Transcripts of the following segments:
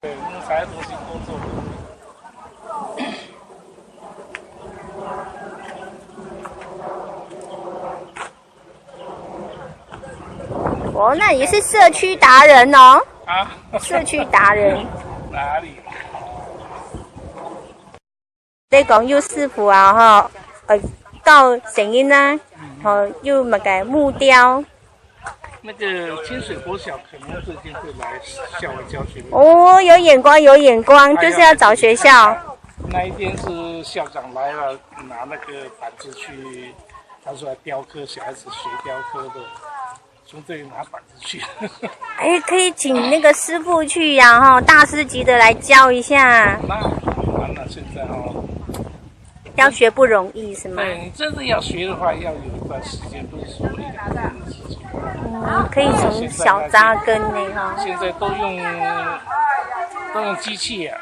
对，木材重新工作。哦，那也是社区达人哦。啊，社区达人。哪里？你講要師傅啊，到成因啦，要乜嘅木雕。那个清水国小可能最近会来校外教学。哦，有眼光，有眼光，就是要找学校。那一天是校长来了，拿那个板子去，他说来雕刻，小孩子学雕刻的，从这里拿板子去。哎，可以请那个师傅去呀，大师级的来教一下。那完了，现在要学不容易是吗？对你真的要学的话，要有一段时间，不是说一两年的事情。可以从小扎根呢现在都用机器啊。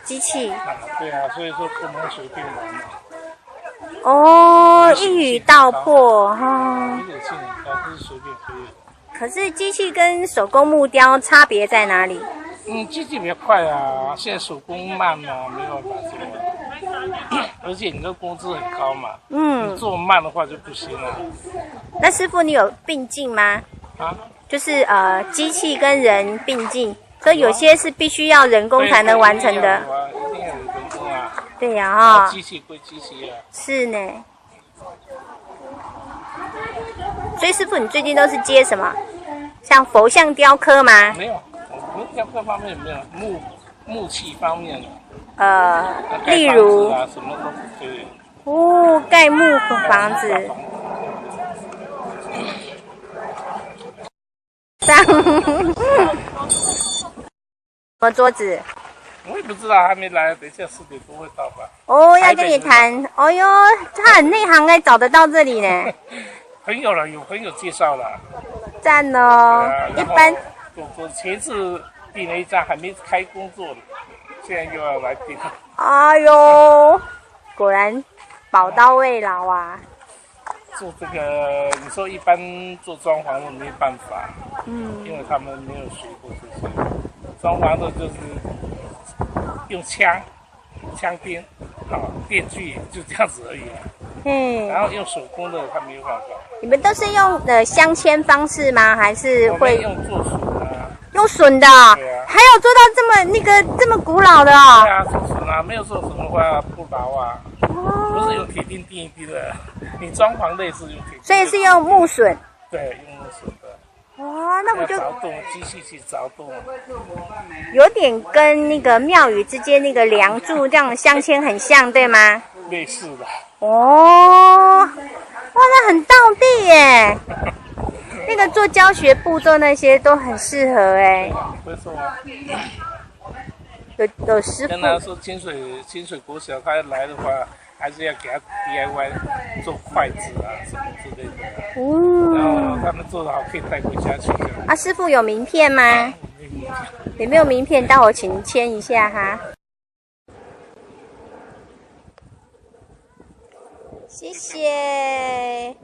机器。对啊，所以说不能随便玩嘛。哦，一语道破哈。这个性很高，不是随便可以。可是机器跟手工木雕差别在哪里？机器比较快啊，现在手工慢嘛，没办法做。而且你的工资很高嘛，你做慢的话就不行了。那师傅，你有并进吗？啊？就是机器跟人并进，所以有些是必须要人工才能完成的。一定要有人工啊。对呀机器归机器啊。是呢。所以师傅，你最近都是接什么？像佛像雕刻吗？没有，我雕刻方面没有，木器方面。例如什么都可以。哦，盖木房子。上什么桌子？我也不知道，还没来，等一下4点多会到吧。哦，要跟你谈。哦哟，他很内行哎，找得到这里呢。很有了，有朋友介绍了。赞哦！一般我前次订了一张，还没开工作呢，现在又要来订。哎呦，果然宝刀未老啊！做这个，你说一般做装潢的没办法，因为他们没有学过这些。装潢的就是用枪钉，电锯就这样子而已。然后用手工的，他没有办法。你们都是用镶嵌方式吗？还是会用做榫啊？用榫的，对啊，还有做到这么古老的哦。对啊，做榫啊，没有做榫的话不牢啊。不是用铁钉钉一钉的，你装潢类是用铁钉。所以是用木榫。对，用木榫的。哇，那不就凿洞，机器去凿洞，有点跟那个庙宇之间那个梁柱这样镶嵌很像，对吗？类似的。哦，哇，那很道地耶。那个做教学步骤那些都很适合哎。不错啊。有师傅。跟他说清水国小，他来的话，还是要给他 DIY 做筷子啊什么之类的。然后他们做得好，可以带回家去。师傅有名片吗？有没有名片？待会请签一下哈。谢谢。